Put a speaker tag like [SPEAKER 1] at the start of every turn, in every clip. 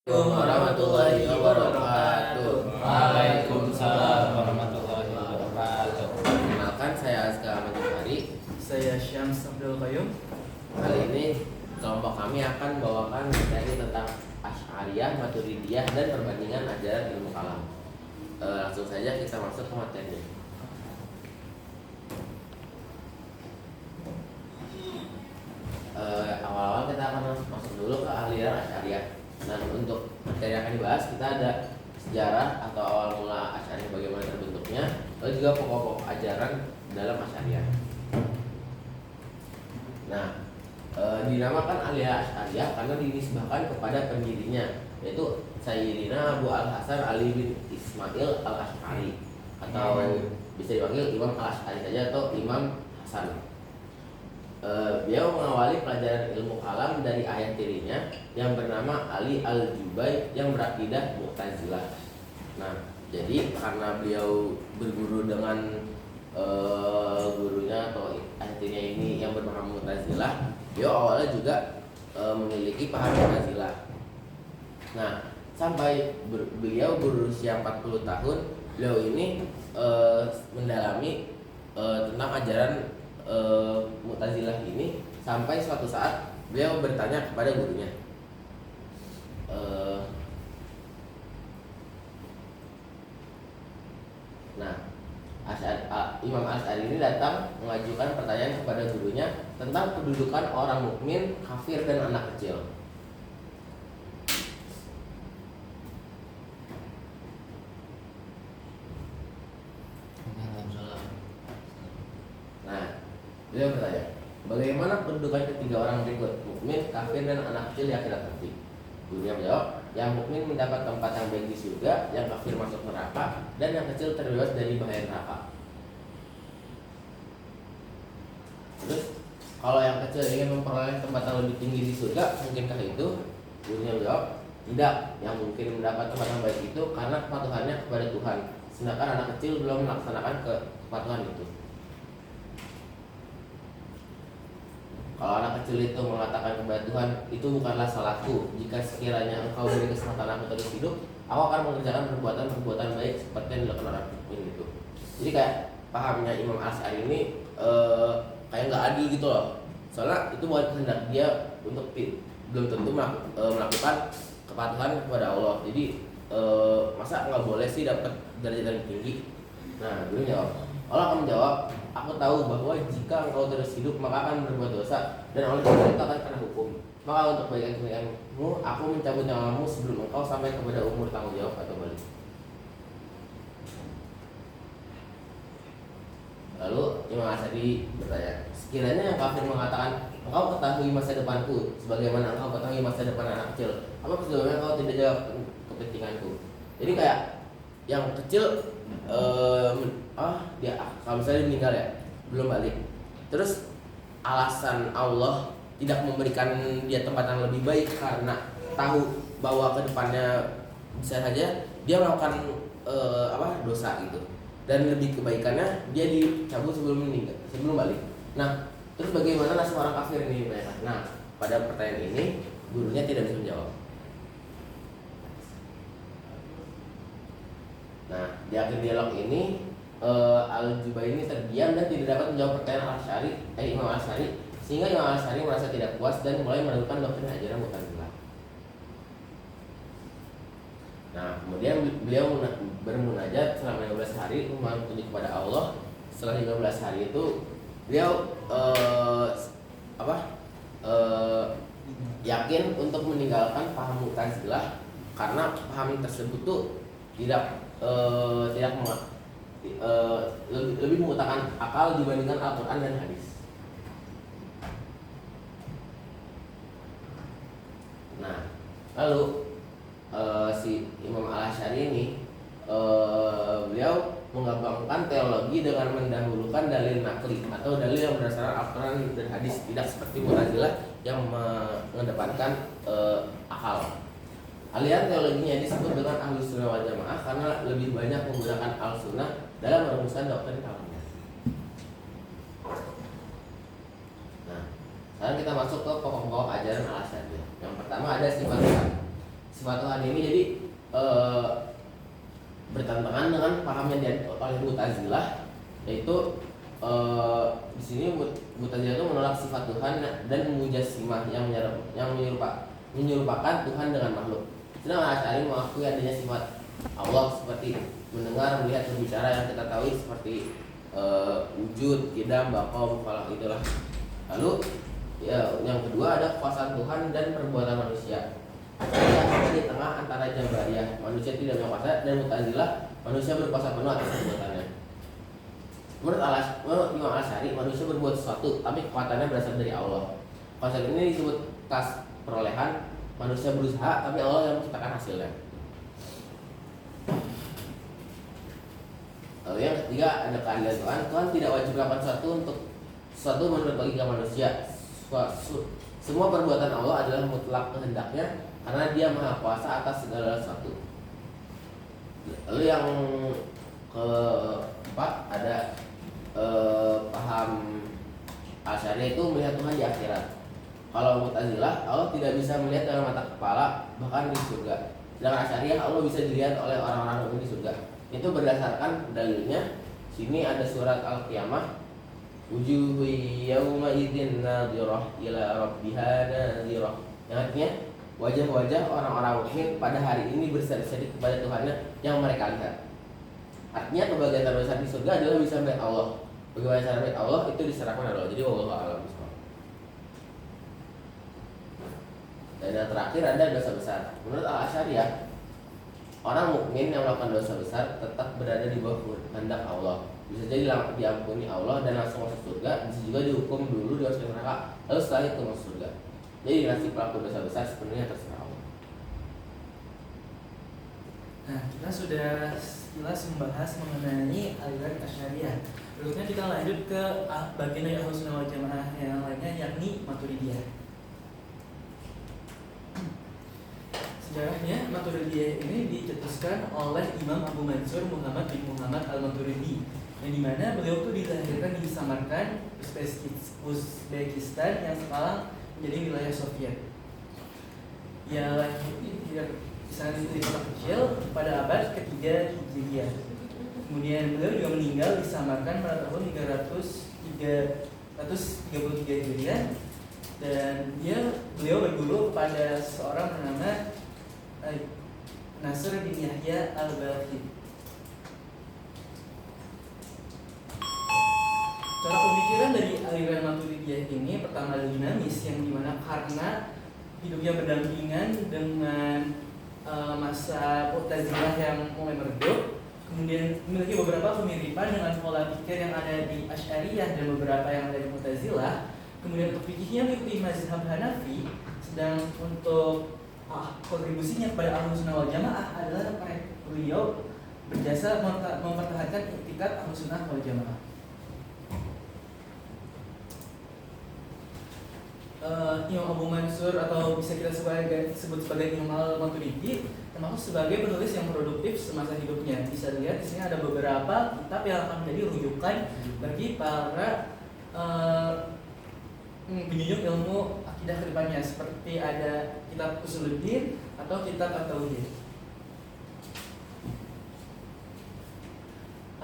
[SPEAKER 1] Warahmatullahi wabarakatuh.
[SPEAKER 2] Waalaikumsalam warahmatullahi wabarakatuh.
[SPEAKER 1] Perkenalkan, saya Azka Ahmad Jumari.
[SPEAKER 3] Saya Syams Abdul Qayyum.
[SPEAKER 1] Kali ini kelompok kami akan membawakan materi tentang Asy'ariyah, Maturidiyah, dan perbandingan ajaran ilmu kalam. Langsung saja kita masuk ke materinya. Awal-awal kita akan masuk dulu ke aliran Asy'ariyah. Nah, untuk materi yang akan dibahas kita ada sejarah atau awal mula Asy'ariyah, bagaimana terbentuknya, lalu juga pokok-pokok ajaran dalam Asy'ariyah. Nah, dinamakan aliran Asy'ariyah karena dinisbahkan kepada pendirinya, yaitu Sayyidina Abu Al-Hasan Ali bin Ismail Al-Asy'ari, atau bisa dipanggil Imam Al-Asy'ari saja atau Imam Hasan. Beliau mengawali pelajaran ilmu kalam dari ayah tirinya yang bernama Ali Al-Jubai yang berakidah Mu'tazilah. Nah, jadi karena beliau berguru dengan gurunya atau ayah tirinya ini yang bernama Mu'tazilah, beliau awalnya juga memiliki paham Mu'tazilah. Nah, sampai beliau berusia 40 tahun, beliau ini mendalami tentang ajaran Mu'tazilah ini, sampai suatu saat beliau bertanya kepada gurunya. Imam Asy'ari ini datang mengajukan pertanyaan kepada gurunya tentang kedudukan orang mukmin, kafir, dan anak kecil. Beliau bertanya, bagaimana kedudukan ketiga orang berikut, mukmin, kafir, dan anak kecil di akhirat nanti? Gurunya menjawab, yang mukmin mendapat tempat yang baik di surga, yang kafir masuk neraka, dan yang kecil terbebas dari bahaya neraka. Terus, kalau yang kecil ingin memperoleh tempat yang lebih tinggi di surga, mungkinkah itu? Gurunya menjawab, tidak. Yang mungkin mendapat tempat yang baik itu karena kepatuhannya kepada Tuhan, sedangkan anak kecil belum melaksanakan kepatuhan itu. Kalau anak kecil itu mengatakan kepada Tuhan, itu bukanlah salahku. Jika sekiranya engkau beri kesempatan aku terus hidup, aku akan mengerjakan perbuatan baik seperti yang dilakukan orang mukmin itu. Jadi kayak pahamnya Imam Asy'ari ini kayak nggak adil gitu loh. Soalnya itu bukan kehendak dia untuk belum tentu melakukan kepatuhan kepada Allah. Jadi masa nggak boleh sih dapat derajat yang tinggi? Nah, dulu jawab. Allah akan menjawab, aku tahu bahwa jika engkau terus hidup maka akan berbuat dosa, dan Allah juga akan kena hukum. Maka untuk kebaikan-kebaikanmu, aku mencabut nyawamu sebelum engkau sampai kepada umur tanggung jawab atau balik. Lalu Imam Asy'ari bertanya, sekiranya yang kafir mengatakan, engkau ketahui masa depanku sebagaimana engkau ketahui masa depan anak kecil, apa sebabnya engkau tidak jawab kepentinganku? Jadi kayak yang kecil dia kalau misalnya meninggal ya, belum balik, terus alasan Allah tidak memberikan dia tempat yang lebih baik karena tahu bahwa kedepannya bisa saja dia melakukan dosa gitu, dan lebih kebaikannya dia dicabut sebelum meninggal, sebelum balik. Nah, terus bagaimana nasib orang kafir ini mereka? Nah, pada pertanyaan ini gurunya tidak bisa menjawab. Nah, di akhir dialog ini Al-Jubai ini terdiam dan tidak dapat menjawab pertanyaan Imam Asy'ari, sehingga Imam Asy'ari merasa tidak puas dan mulai meragukan doktrin ajaran Mu'tazilah. Nah, kemudian beliau bermunajat selama 15 hari memohon petunjuk kepada Allah. Setelah 15 hari itu beliau yakin untuk meninggalkan paham Mu'tazilah karena paham tersebut tuh lebih mengutamakan akal dibandingkan Al-Quran dan hadis. Nah, lalu si Imam Al-Asy'ari ini beliau menggabungkan teologi dengan mendahulukan dalil nakli atau dalil yang berdasarkan Al-Quran dan hadis, tidak seperti Mu'tazilah yang mengedepankan akal. Aliran teologinya disebut dengan Ahlus Sunnah wal Jamaah karena lebih banyak menggunakan Al-Sunnah dalam merumuskan doktrin kalamnya. Nah, sekarang kita masuk ke pokok-pokok ajaran Al-Asy'ariyah. Yang pertama ada sifat Tuhan. sifat Tuhan ini jadi bertentangan dengan paham yang oleh Mu'tazilah, yaitu di sini Mu'tazilah itu menolak sifat Tuhan dan mujassimah yang menyerupakan Tuhan dengan makhluk. Sedangkan Asy'ari mengakui adanya sifat Allah seperti mendengar, melihat, berbicara yang kita tahu seperti wujud, qidam, baqa, mufalah itulah. Lalu ya, yang kedua ada kekuasaan Tuhan dan perbuatan manusia. Dia ada di tengah antara Jabariyah, manusia tidak punya kuasa, dan Mu'tazilah, manusia berkuasa penuh atas perbuatannya. Menurut Imam Asy'ari, manusia berbuat sesuatu, tapi kekuatannya berasal dari Allah. Konsep ini disebut kas perolehan. Manusia berusaha, tapi Allah yang menciptakan hasilnya. Lalu yang ketiga ada keadilan Tuhan. Tuhan tidak wajib melakukan sesuatu menurut logika manusia. Semua perbuatan Allah adalah mutlak kehendaknya, karena Dia maha kuasa atas segala sesuatu. Lalu yang keempat ada paham Asy'ari itu melihat Tuhan di akhirat. Kalau Mu'tazilah, Allah tidak bisa melihat dengan mata kepala, bahkan di surga. Sedangkan Asy'ariyah, Allah bisa dilihat oleh orang-orang mukmin di surga. Itu berdasarkan dalilnya. Sini ada surat Al-Qiyamah. Wujuhu yawma idzin nadhirah ila rabbiha nadhirah. Yang artinya wajah-wajah orang-orang mukmin pada hari ini berseri-seri kepada Tuhannya yang mereka lihat. Artinya kebahagiaan terbesar di surga adalah bisa melihat Allah. Bagaimana cara melihat Allah itu diserahkan Allah. Jadi wallahu a'lam bishawab. Dan yang terakhir ada dosa besar. Menurut Al-Asy'ariyah, orang mukmin yang melakukan dosa besar tetap berada di bawah kehendak Allah. Bisa jadi diampuni Allah dan langsung masuk surga, bisa juga dihukum dulu dimasukin neraka, lalu setelah itu masuk surga. Jadi nasib pelaku dosa besar sepenuhnya terserah Allah.
[SPEAKER 3] Nah, kita sudah sekilas membahas mengenai aliran Asy'ariyah. Berikutnya kita lanjut ke bagian dari Ahlussunnah wal Jamaah yang lainnya, yakni Maturidiyah. Sejarahnya, Maturidiyah ini dicetuskan oleh Imam Abu Mansur Muhammad bin Muhammad al-Maturidi, yang dimana beliau itu dilahirkan di Samarkand, Uzbekistan, yang sekarang menjadi wilayah Soviet. Ia lahir di sana di kota kecil pada abad ketiga Hijriah. Kemudian beliau juga meninggal di Samarkand pada tahun 333 Hijriah, dan beliau berguru kepada seorang bernama Nasr bin Yahya al-Balkhi. Cara pemikiran dari aliran Maturidiyah ini pertama dinamis, yang dimana karena hidupnya berdampingan dengan masa Mu'tazilah yang mulai meredup, kemudian memiliki beberapa kemiripan dengan pola pikir yang ada di Asy'ariyah dan beberapa yang ada di Mu'tazilah. Kemudian untuk fikihnya mengikuti mazhab Hanafi, sedang untuk kontribusinya kepada Ahlussunnah wal Jamaah adalah beliau berjasa mempertahankan i'tikad Ahlussunnah wal Jamaah. Imam Abu Mansur, atau bisa kita sebut sebagai Imam al-Maturidi, termasuk sebagai penulis yang produktif semasa hidupnya. Bisa dilihat di sini ada beberapa kitab yang akan menjadi rujukan bagi para penjunjung ilmu akidah kedepannya, seperti ada kitab Usuluddin atau kitab At-Tauhid.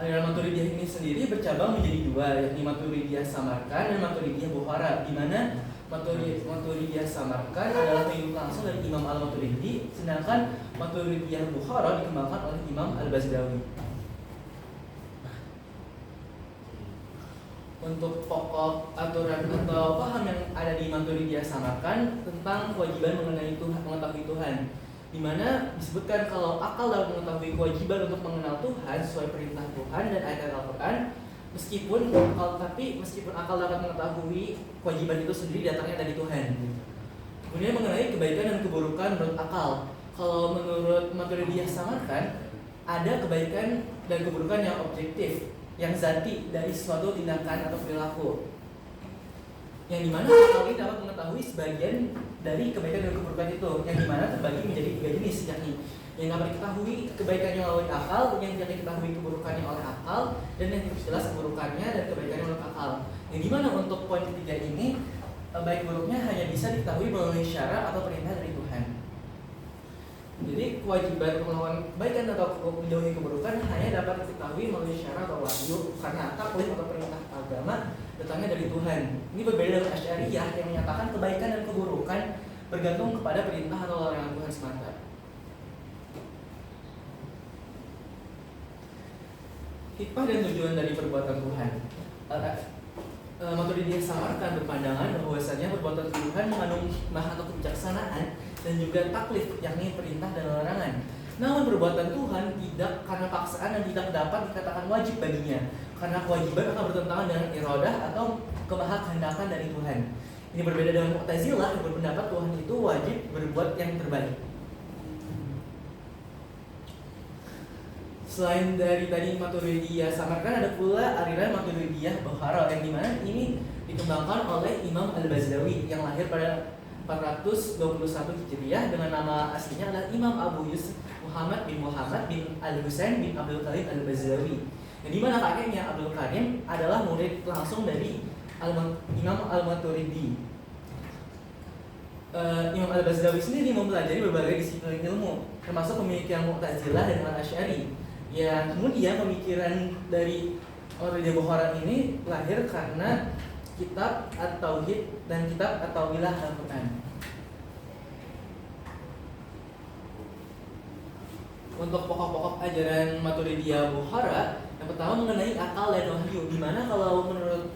[SPEAKER 3] Aliran Maturidiyah ini sendiri bercabang menjadi dua, yakni Maturidiyah Samarkand dan Maturidiyah Bukhara, di mana Maturidiyah Samarkand adalah pengikut langsung dari Imam al-Maturidi, sedangkan Maturidiyah Bukhara dikembangkan oleh Imam al-Bazdawi. Untuk pokok aturan atau paham yang ada di Maturidiyah Samarkand tentang kewajiban mengenai mengetahui Tuhan, di mana disebutkan kalau akal dapat mengetahui kewajiban untuk mengenal Tuhan sesuai perintah Tuhan dan ayat Al-Quran, meskipun akal dapat mengetahui kewajiban itu sendiri datangnya dari Tuhan. Kemudian mengenai kebaikan dan keburukan menurut akal, kalau menurut Maturidiyah Samarkand ada kebaikan dan keburukan yang objektif, yang zati dari suatu tindakan atau perilaku, yang dimana akal ini dapat mengetahui sebagian dari kebaikan dan keburukan itu, yang dimana terbagi menjadi 3 jenis, yakni yang dapat diketahui kebaikannya oleh akal, yang tidak diketahui keburukannya oleh akal, dan yang jelas keburukannya dan kebaikannya oleh akal. Yang dimana untuk poin ketiga ini, baik buruknya hanya bisa diketahui melalui syarat atau perintah dari Tuhan. Jadi kewajiban untuk melakukan kebaikan atau menjauhi keburukan hanya dapat diketahui melalui syarat atau wahyu karena taklif atau perintah agama datangnya dari Tuhan. Ini berbeda dengan Asy'ariyah yang menyatakan kebaikan dan keburukan bergantung kepada perintah atau larangan Tuhan semata. Hikmah dan tujuan dari perbuatan Tuhan. Maturidiyah samarkan berpandangan bahwasanya perbuatan Tuhan mengandung hikmah atau kebijaksanaan dan juga taklif, yakni perintah dan larangan. Namun perbuatan Tuhan tidak karena paksaan dan tidak dapat dikatakan wajib baginya, karena kewajiban akan bertentangan dengan iradah atau kemahakehendakan dari Tuhan. Ini berbeda dengan Mu'tazilah yang berpendapat Tuhan itu wajib berbuat yang terbaik. Selain dari tadi Maturidiyah samarkan, ada pula aliran Maturidiyah Bukhara yang dimana ini dikembangkan oleh Imam Al-Bazdawi yang lahir pada 421 Hijriah dengan nama aslinya adalah Imam Abu Yusuf Muhammad bin Al-Husain bin Abdul Karim Al-Bazdawi. Yang dimana kakeknya Abdul Karim adalah murid langsung dari Imam Al-Maturidi. Imam Al-Bazdawi sendiri mempelajari berbagai disiplin ilmu, termasuk pemikiran Mu'tazilah dan Al-Asy'ari. Ya, kemudian pemikiran dari Maturidiyah Bukhara ini lahir karena kitab At-Tauhid dan kitab At-Tawilah Al-Quran. Untuk pokok-pokok ajaran Maturidiyah Bukhara, yang pertama mengenai akal dan wahyu, di mana kalau menurut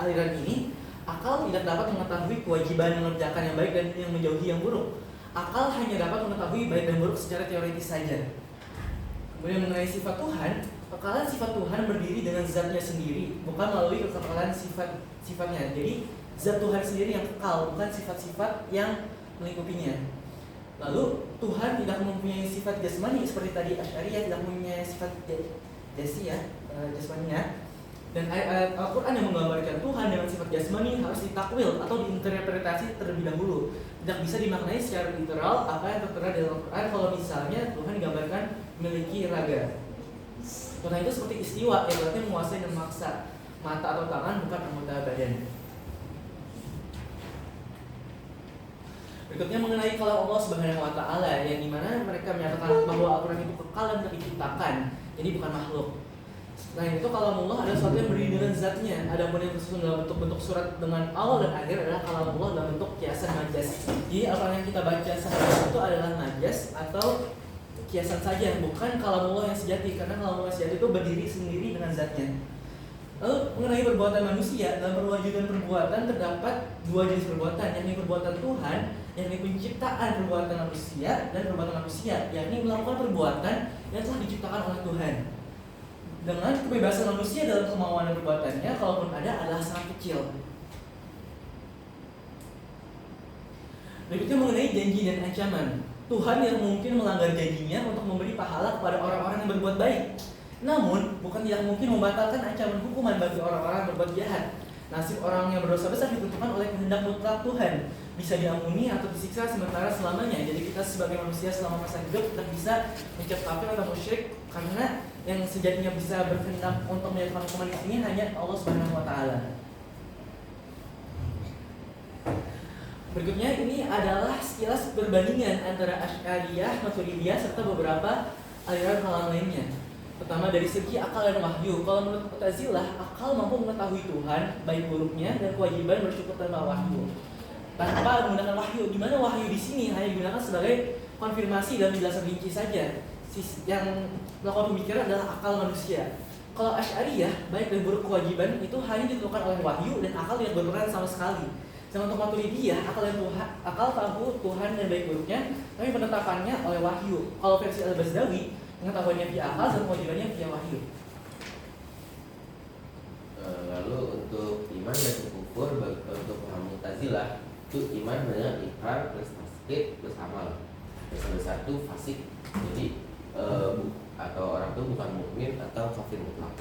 [SPEAKER 3] aliran ini, akal tidak dapat mengetahui kewajiban mengerjakan yang baik dan yang menjauhi yang buruk. Akal hanya dapat mengetahui baik dan buruk secara teoritis saja. Kemudian mengenai sifat Tuhan, kekekalan sifat Tuhan berdiri dengan zatnya sendiri, bukan melalui kekekalan sifatnya. Jadi zat Tuhan sendiri yang kekal, bukan sifat-sifat yang melingkupinya. Lalu Tuhan tidak mempunyai sifat jasmani seperti tadi Asy'ariyah tidak mempunyai sifat jasmaninya. Dan ayat Al-Quran yang menggambarkan Tuhan dengan sifat jasmani harus ditakwil atau diinterpretasi terlebih dahulu. Tidak bisa dimaknai secara literal apa yang tertera dalam Al-Quran kalau misalnya Tuhan digambarkan memiliki raga. Tuhan itu seperti istiwa, yang berarti menguasai dan memaksa. Mata atau tangan bukan anggota badan. Berikutnya mengenai kalau Allah Subhanahu wa Ta'ala, yang dimana mereka menyatakan bahwa Al-Quran itu kekal dan tidak diciptakan, jadi bukan makhluk. Selain itu kalamullah adalah sesuatu yang berdiri dengan zatnya. Adapun yang tersusun dalam bentuk surat dengan awal dan akhir adalah kalamullah dalam bentuk kiasan majas. Jadi apa yang kita baca sehari itu adalah majas atau kiasan saja, bukan kalamullah yang sejati, karena kalamullah yang sejati itu berdiri sendiri dengan zatnya. Lalu mengenai perbuatan manusia, dalam perwujudan perbuatan terdapat dua jenis perbuatan, yakni perbuatan Tuhan, yakni penciptaan perbuatan manusia, dan perbuatan manusia, yakni melakukan perbuatan yang telah diciptakan oleh Tuhan. Dengan kebebasan manusia dalam kemauan dan perbuatannya, kalaupun ada, adalah sangat kecil. Berikutnya mengenai janji dan ancaman. Tuhan yang mungkin melanggar janjinya untuk memberi pahala kepada orang-orang yang berbuat baik. Namun, bukan tidak mungkin membatalkan ancaman hukuman bagi orang-orang yang berbuat jahat. Nasib orang yang berdosa besar ditentukan oleh kehendak mutlak Tuhan. Bisa diampuni atau disiksa sementara selamanya. Jadi kita sebagai manusia selama masa hidup tidak bisa mencap kafir atau musyrik, karena yang sejatinya bisa berkehendak untuk menjatuhkan hukuman di sini hanya Allah Subhanahu wa Ta'ala. Berikutnya ini adalah sekilas perbandingan antara Asy'ariyah, Maturidiyah serta beberapa aliran kalangan lainnya. Pertama dari segi akal dan wahyu. Kalau menurut Mu'tazilah, akal mampu mengetahui Tuhan baik buruknya dan kewajiban bersyukur tanpa wahyu, tanpa menggunakan wahyu. Di mana wahyu di sini hanya digunakan sebagai konfirmasi dan penjelasan rinci saja. Yang melakukan pemikiran adalah akal manusia. Kalau Asy'ariyah, baik dan buruk kewajiban itu hanya ditentukan oleh wahyu dan akal tidak berperan sama sekali. Sedangkan untuk Maturidiyah, akal tahu Tuhan dan baik buruknya, tapi penetapannya oleh wahyu. Kalau versi Al-Bazdawi, pengetahuannya via akal dan kewajibannya via wahyu.
[SPEAKER 1] Lalu untuk iman dan kufur untuk paham Mu'tazilah itu iman dengan ikrar plus tasdid plus amal. Yang satu fasik, jadi atau orang itu bukan mukmin atau kafir mutlak.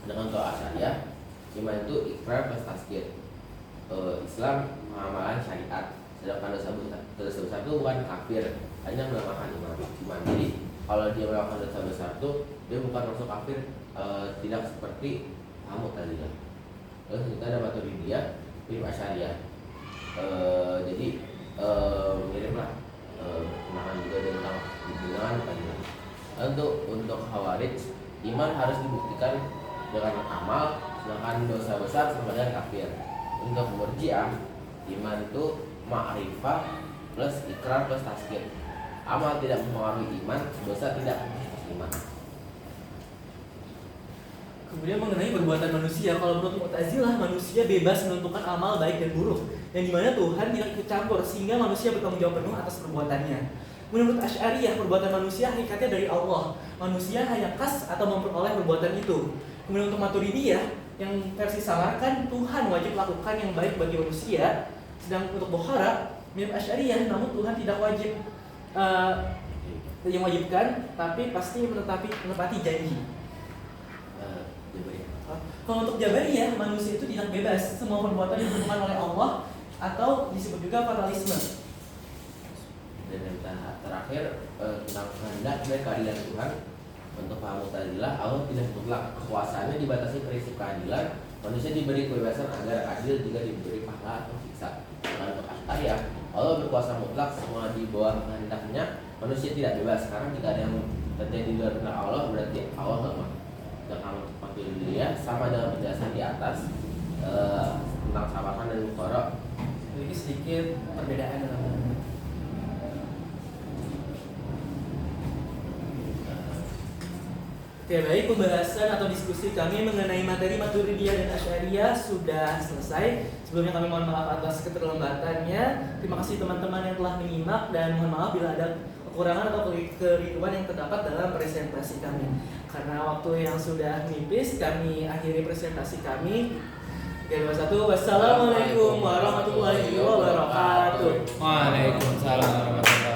[SPEAKER 1] Dengan untuk Asy'ariyah, iman itu ikrar plus tasdid. Islam mengamalkan syariat, sedangkan dosa besar itu bukan kafir, hanya mengamalkan iman. Jadi kalau dia melakukan dosa besar itu dia bukan masuk kafir, tidak seperti Mu'tazilah. Terus kita ada Maturidiyah, Asy'ariyah. Jadi mirip lah berkenaan juga tentang hubungan keadilan. Untuk Khawarij, iman harus dibuktikan dengan amal, sedangkan dosa besar sama dengan kafir. Untuk Murji'ah, iman itu ma'rifah plus ikrar plus tasdid. Amal tidak mempengaruhi iman, dosa tidak mempengaruhi iman.
[SPEAKER 3] Kemudian mengenai perbuatan manusia, kalau menurut Mu'tazilah manusia bebas menentukan amal baik dan buruk, yang dimana Tuhan tidak ikut campur sehingga manusia bertanggung jawab penuh atas perbuatannya. Menurut Asy'ariyah, perbuatan manusia hakikatnya dari Allah. Manusia hanya kas atau memperoleh perbuatan itu. Kemudian untuk Maturidiyah, yang versi samarkan, Tuhan wajib lakukan yang baik bagi manusia. Sedang untuk Bokhara, mirip Asy'ariyah, namun Tuhan tidak wajib yang wajibkan, tapi pasti menepati janji. Kalau untuk Jabariyah, manusia itu tidak bebas, semua perbuatan ditentukan oleh Allah atau disebut juga fatalisme.
[SPEAKER 1] Dan yang terakhir tentang kehendak dan keadilan Tuhan. Untuk paham Mu'tazilah, Allah tidak mutlak, kekuasaannya dibatasi prinsip keadilan. Manusia diberi kebebasan agar adil jika diberi pahala atau siksa. Dan untuk Asy'ariyah, Allah berkuasa mutlak, semua di bawah kehendaknya. Manusia tidak bebas, karena jika ada yang terjadi di luar kehendak Allah, berarti Allah lemah. Dan Alhamdulillah sama dengan penjelasan di atas tentang sabakan dan muqarrah.
[SPEAKER 3] Jadi sedikit perbedaan dalam Oke, baik, pembahasan atau diskusi kami mengenai materi Maturidiyah dan Asy'ariyah sudah selesai. Sebelumnya kami mohon maaf atas keterlambatannya. Terima kasih teman-teman yang telah menyimak dan mohon maaf bila ada kekurangan atau kekeliruan yang terdapat dalam presentasi kami. Karena waktu yang sudah menipis, kami akhiri presentasi kami. 3, 2, 1. Wassalamualaikum warahmatullahi wabarakatuh.
[SPEAKER 2] Waalaikumsalam warahmatullahi wabarakatuh.